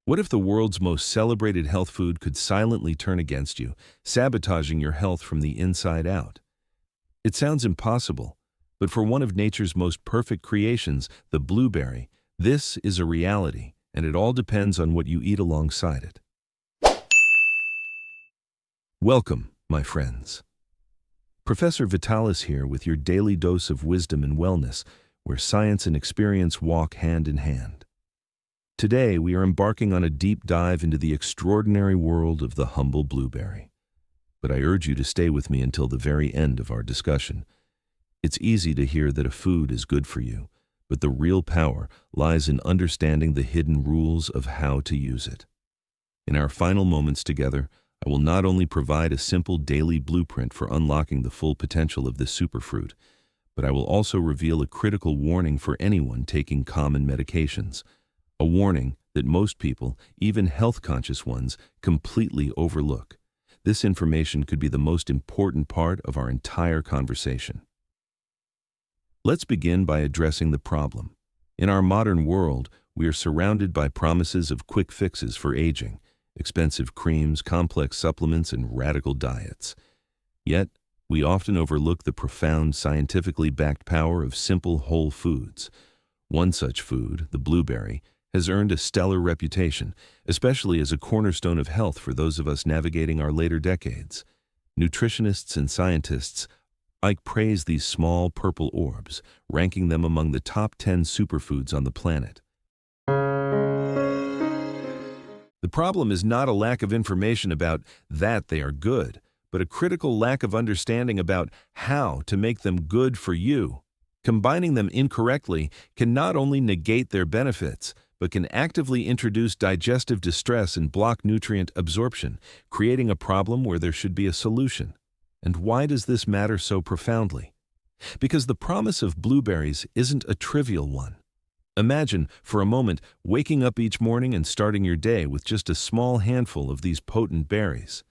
What if the world's most celebrated health food could silently turn against you, sabotaging your health from the inside out? It sounds impossible, but for one of nature's most perfect creations, the blueberry, this is a reality, and it all depends on what you eat alongside it. Welcome, my friends. Professor Vitalis here with your daily dose of wisdom and wellness, where science and experience walk hand in hand. Today, we are embarking on a deep dive into the extraordinary world of the humble blueberry. But I urge you to stay with me until the very end of our discussion. It's easy to hear that a food is good for you, but the real power lies in understanding the hidden rules of how to use it. In our final moments together, I will not only provide a simple daily blueprint for unlocking the full potential of this superfruit, but I will also reveal a critical warning for anyone taking common medications. A warning that most people, even health-conscious ones, completely overlook. This information could be the most important part of our entire conversation. Let's begin by addressing the problem. In our modern world, we are surrounded by promises of quick fixes for aging, expensive creams, complex supplements, and radical diets. Yet, we often overlook the profound, scientifically backed power of simple whole foods. One such food, the blueberry, has earned a stellar reputation, especially as a cornerstone of health for those of us navigating our later decades. Nutritionists and scientists praise these small purple orbs, ranking them among the top 10 superfoods on the planet. The problem is not a lack of information about that they are good, but a critical lack of understanding about how to make them good for you. Combining them incorrectly can not only negate their benefits, but can actively introduce digestive distress and block nutrient absorption, creating a problem where there should be a solution. And why does this matter so profoundly? Because the promise of blueberries isn't a trivial one. Imagine, for a moment, waking up each morning and starting your day with just a small handful of these potent berries.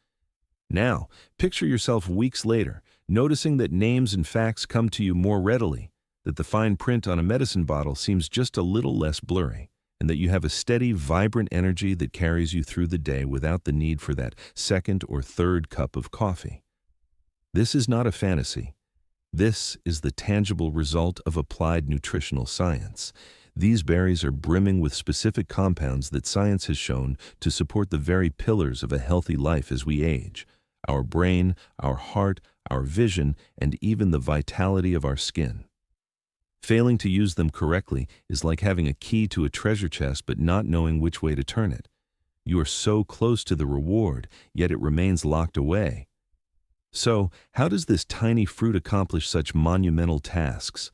Now, picture yourself weeks later, noticing that names and facts come to you more readily, that the fine print on a medicine bottle seems just a little less blurry, and that you have a steady, vibrant energy that carries you through the day without the need for that second or third cup of coffee. This is not a fantasy. This is the tangible result of applied nutritional science. These berries are brimming with specific compounds that science has shown to support the very pillars of a healthy life as we age: our brain, our heart, our vision, and even the vitality of our skin. Failing to use them correctly is like having a key to a treasure chest but not knowing which way to turn it. You are so close to the reward, yet it remains locked away. So, how does this tiny fruit accomplish such monumental tasks?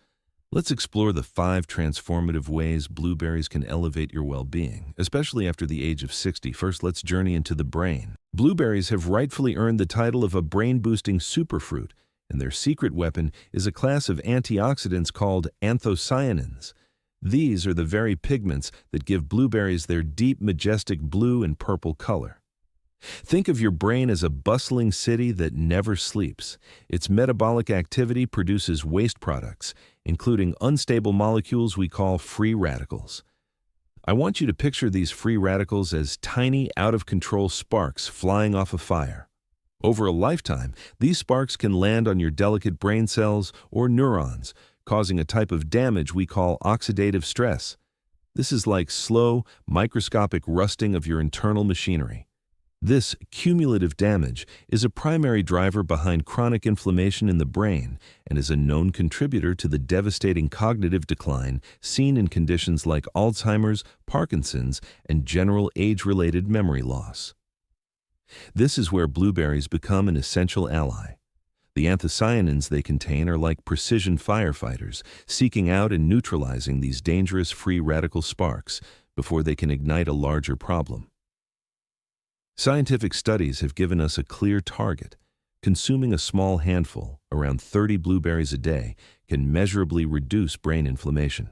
Let's explore the 5 transformative ways blueberries can elevate your well-being, especially after the age of 60. First, let's journey into the brain. Blueberries have rightfully earned the title of a brain-boosting superfruit, and their secret weapon is a class of antioxidants called anthocyanins. These are the very pigments that give blueberries their deep, majestic blue and purple color. Think of your brain as a bustling city that never sleeps. Its metabolic activity produces waste products, including unstable molecules we call free radicals. I want you to picture these free radicals as tiny, out-of-control sparks flying off a fire. Over a lifetime, these sparks can land on your delicate brain cells or neurons, causing a type of damage we call oxidative stress. This is like slow, microscopic rusting of your internal machinery. This cumulative damage is a primary driver behind chronic inflammation in the brain and is a known contributor to the devastating cognitive decline seen in conditions like Alzheimer's, Parkinson's, and general age-related memory loss. This is where blueberries become an essential ally. The anthocyanins they contain are like precision firefighters, seeking out and neutralizing these dangerous free radical sparks before they can ignite a larger problem. Scientific studies have given us a clear target. Consuming a small handful, around 30 blueberries a day, can measurably reduce brain inflammation.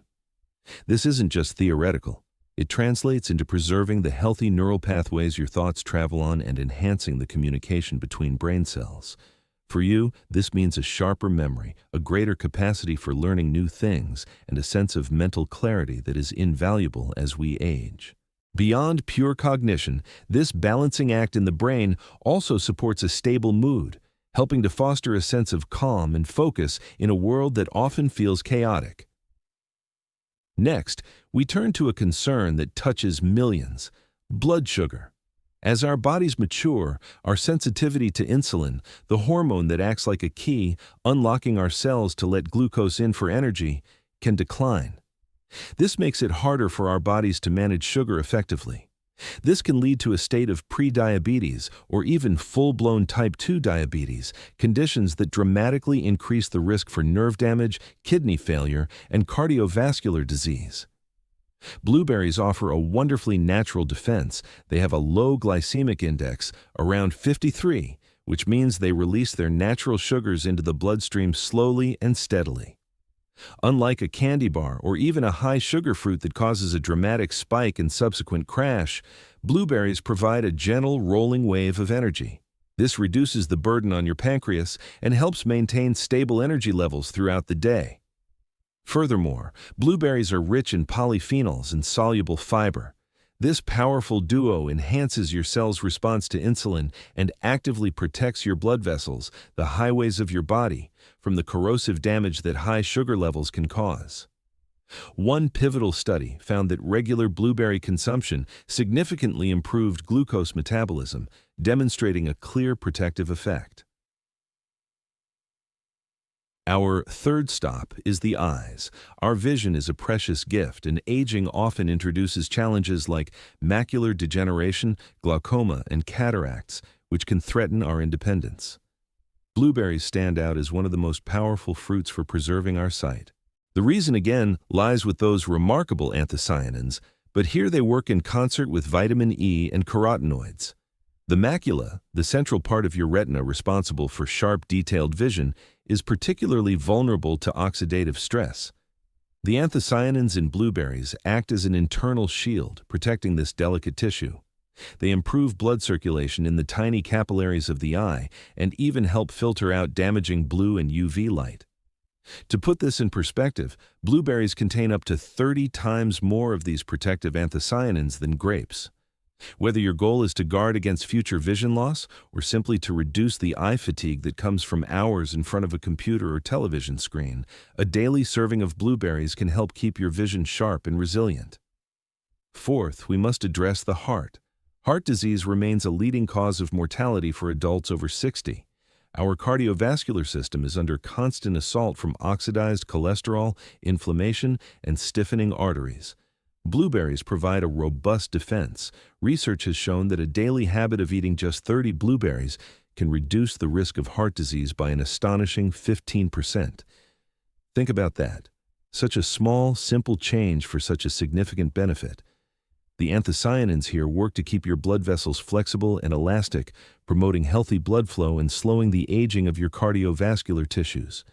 This isn't just theoretical. It translates into preserving the healthy neural pathways your thoughts travel on and enhancing the communication between brain cells. For you, this means a sharper memory, a greater capacity for learning new things, and a sense of mental clarity that is invaluable as we age. Beyond pure cognition, this balancing act in the brain also supports a stable mood, helping to foster a sense of calm and focus in a world that often feels chaotic. Next, we turn to a concern that touches millions: blood sugar. As our bodies mature, our sensitivity to insulin, the hormone that acts like a key, unlocking our cells to let glucose in for energy, can decline. This makes it harder for our bodies to manage sugar effectively. This can lead to a state of prediabetes or even full-blown type 2 diabetes, conditions that dramatically increase the risk for nerve damage, kidney failure, and cardiovascular disease. Blueberries offer a wonderfully natural defense. They have a low glycemic index, around 53, which means they release their natural sugars into the bloodstream slowly and steadily. Unlike a candy bar or even a high-sugar fruit that causes a dramatic spike and subsequent crash, blueberries provide a gentle, rolling wave of energy. This reduces the burden on your pancreas and helps maintain stable energy levels throughout the day. Furthermore, blueberries are rich in polyphenols and soluble fiber. This powerful duo enhances your cell's response to insulin and actively protects your blood vessels, the highways of your body, from the corrosive damage that high sugar levels can cause. One pivotal study found that regular blueberry consumption significantly improved glucose metabolism, demonstrating a clear protective effect. Our third stop is the eyes. Our vision is a precious gift, and aging often introduces challenges like macular degeneration, glaucoma, and cataracts, which can threaten our independence. Blueberries stand out as one of the most powerful fruits for preserving our sight. The reason, again, lies with those remarkable anthocyanins, but here they work in concert with vitamin E and carotenoids. The macula, the central part of your retina responsible for sharp, detailed vision, is particularly vulnerable to oxidative stress. The anthocyanins in blueberries act as an internal shield, protecting this delicate tissue. They improve blood circulation in the tiny capillaries of the eye and even help filter out damaging blue and UV light. To put this in perspective, blueberries contain up to 30 times more of these protective anthocyanins than grapes. Whether your goal is to guard against future vision loss or simply to reduce the eye fatigue that comes from hours in front of a computer or television screen, a daily serving of blueberries can help keep your vision sharp and resilient. Fourth, we must address the heart. Heart disease remains a leading cause of mortality for adults over 60. Our cardiovascular system is under constant assault from oxidized cholesterol, inflammation, and stiffening arteries. Blueberries provide a robust defense. Research has shown that a daily habit of eating just 30 blueberries can reduce the risk of heart disease by an astonishing 15%. Think about that. Such a small, simple change for such a significant benefit. The anthocyanins here work to keep your blood vessels flexible and elastic, promoting healthy blood flow and slowing the aging of your cardiovascular tissues.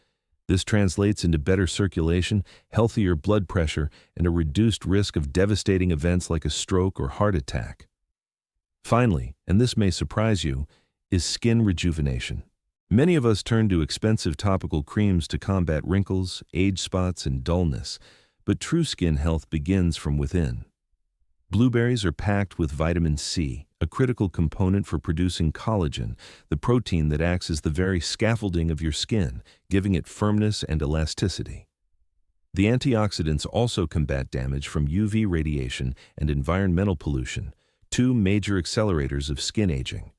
This translates into better circulation, healthier blood pressure, and a reduced risk of devastating events like a stroke or heart attack. Finally, and this may surprise you, is skin rejuvenation. Many of us turn to expensive topical creams to combat wrinkles, age spots, and dullness, but true skin health begins from within. Blueberries are packed with vitamin C, a critical component for producing collagen, the protein that acts as the very scaffolding of your skin, giving it firmness and elasticity. The antioxidants also combat damage from UV radiation and environmental pollution, two major accelerators of skin aging.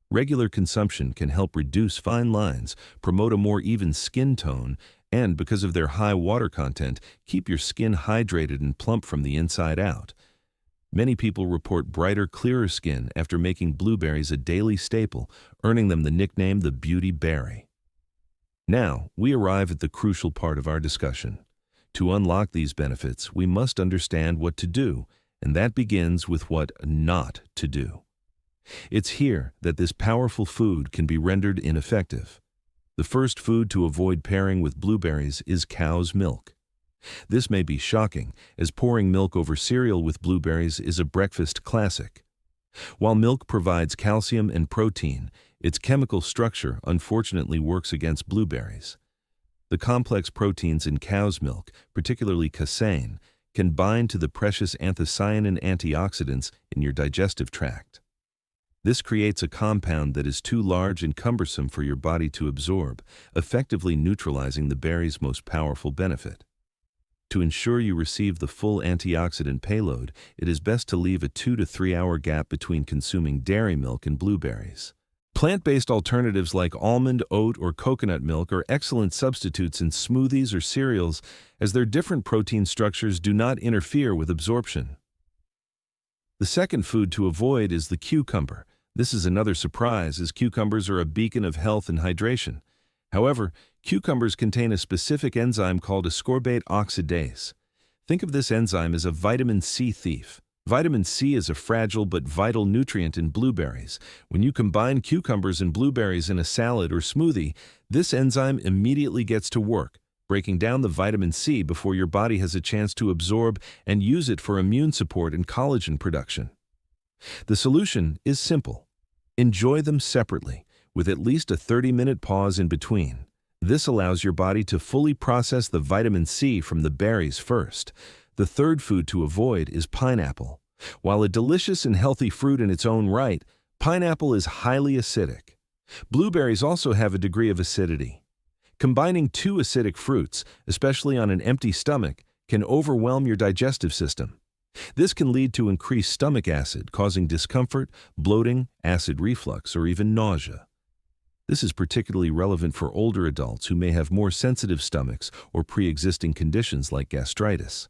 Regular consumption can help reduce fine lines, promote a more even skin tone, and, because of their high water content, keep your skin hydrated and plump from the inside out. Many people report brighter, clearer skin after making blueberries a daily staple, earning them the nickname the beauty berry. Now, we arrive at the crucial part of our discussion. To unlock these benefits, we must understand what to do, and that begins with what not to do. It's here that this powerful food can be rendered ineffective. The first food to avoid pairing with blueberries is cow's milk. This may be shocking, as pouring milk over cereal with blueberries is a breakfast classic. While milk provides calcium and protein, its chemical structure unfortunately works against blueberries. The complex proteins in cow's milk, particularly casein, can bind to the precious anthocyanin antioxidants in your digestive tract. This creates a compound that is too large and cumbersome for your body to absorb, effectively neutralizing the berry's most powerful benefit. To ensure you receive the full antioxidant payload, it is best to leave a 2 to 3 hour gap between consuming dairy milk and blueberries. Plant-based alternatives like almond, oat, or coconut milk are excellent substitutes in smoothies or cereals, as their different protein structures do not interfere with absorption. The second food to avoid is the cucumber. This is another surprise, as cucumbers are a beacon of health and hydration. However, cucumbers contain a specific enzyme called ascorbate oxidase. Think of this enzyme as a vitamin C thief. Vitamin C is a fragile but vital nutrient in blueberries. When you combine cucumbers and blueberries in a salad or smoothie, this enzyme immediately gets to work, breaking down the vitamin C before your body has a chance to absorb and use it for immune support and collagen production. The solution is simple. Enjoy them separately, with at least a 30-minute pause in between. This allows your body to fully process the vitamin C from the berries first. The third food to avoid is pineapple. While a delicious and healthy fruit in its own right, pineapple is highly acidic. Blueberries also have a degree of acidity. Combining two acidic fruits, especially on an empty stomach, can overwhelm your digestive system. This can lead to increased stomach acid, causing discomfort, bloating, acid reflux, or even nausea. This is particularly relevant for older adults who may have more sensitive stomachs or pre-existing conditions like gastritis.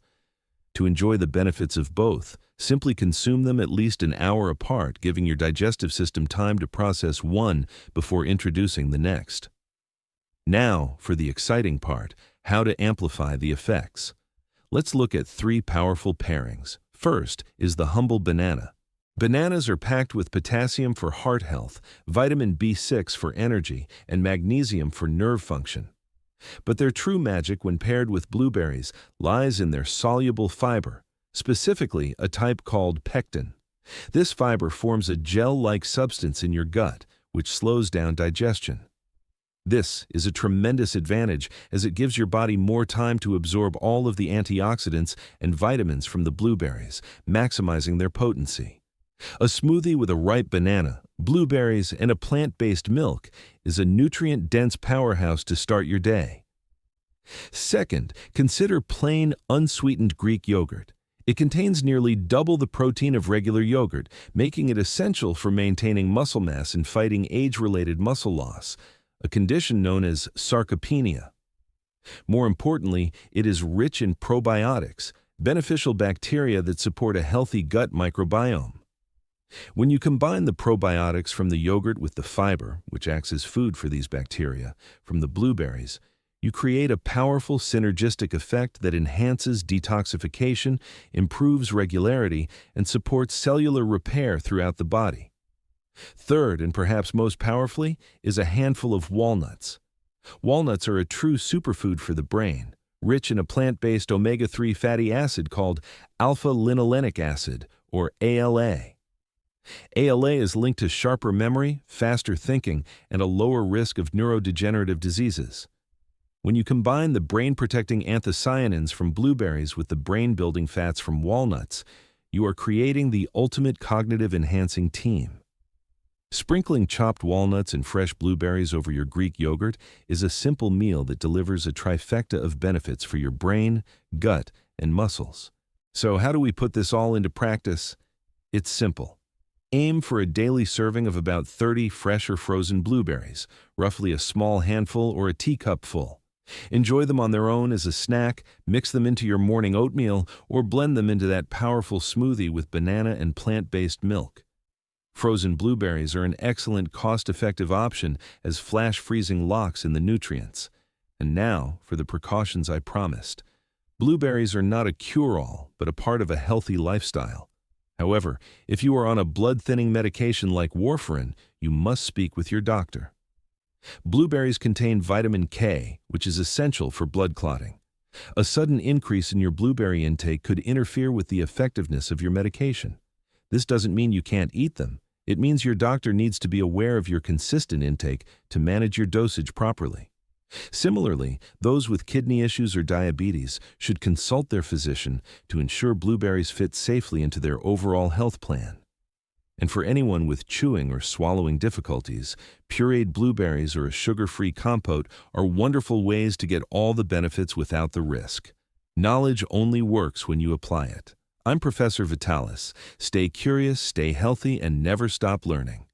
To enjoy the benefits of both, simply consume them at least an hour apart, giving your digestive system time to process one before introducing the next. Now, for the exciting part, how to amplify the effects. Let's look at 3 powerful pairings. First is the humble banana. Bananas are packed with potassium for heart health, vitamin B6 for energy, and magnesium for nerve function. But their true magic when paired with blueberries lies in their soluble fiber, specifically a type called pectin. This fiber forms a gel-like substance in your gut, which slows down digestion. This is a tremendous advantage, as it gives your body more time to absorb all of the antioxidants and vitamins from the blueberries, maximizing their potency. A smoothie with a ripe banana, blueberries, and a plant-based milk is a nutrient-dense powerhouse to start your day. Second, consider plain, unsweetened Greek yogurt. It contains nearly double the protein of regular yogurt, making it essential for maintaining muscle mass and fighting age-related muscle loss, a condition known as sarcopenia. More importantly, it is rich in probiotics, beneficial bacteria that support a healthy gut microbiome. When you combine the probiotics from the yogurt with the fiber, which acts as food for these bacteria, from the blueberries, you create a powerful synergistic effect that enhances detoxification, improves regularity, and supports cellular repair throughout the body. Third, and perhaps most powerfully, is a handful of walnuts. Walnuts are a true superfood for the brain, rich in a plant-based omega-3 fatty acid called alpha-linolenic acid, or ALA. ALA is linked to sharper memory, faster thinking, and a lower risk of neurodegenerative diseases. When you combine the brain-protecting anthocyanins from blueberries with the brain-building fats from walnuts, you are creating the ultimate cognitive-enhancing team. Sprinkling chopped walnuts and fresh blueberries over your Greek yogurt is a simple meal that delivers a trifecta of benefits for your brain, gut, and muscles. So how do we put this all into practice? It's simple. Aim for a daily serving of about 30 fresh or frozen blueberries, roughly a small handful or a teacup full. Enjoy them on their own as a snack, mix them into your morning oatmeal, or blend them into that powerful smoothie with banana and plant-based milk. Frozen blueberries are an excellent cost-effective option as flash freezing locks in the nutrients. And now, for the precautions I promised. Blueberries are not a cure-all, but a part of a healthy lifestyle. However, if you are on a blood-thinning medication like warfarin, you must speak with your doctor. Blueberries contain vitamin K, which is essential for blood clotting. A sudden increase in your blueberry intake could interfere with the effectiveness of your medication. This doesn't mean you can't eat them. It means your doctor needs to be aware of your consistent intake to manage your dosage properly. Similarly, those with kidney issues or diabetes should consult their physician to ensure blueberries fit safely into their overall health plan. And for anyone with chewing or swallowing difficulties, pureed blueberries or a sugar-free compote are wonderful ways to get all the benefits without the risk. Knowledge only works when you apply it. I'm Professor Vitalis. Stay curious, stay healthy, and never stop learning.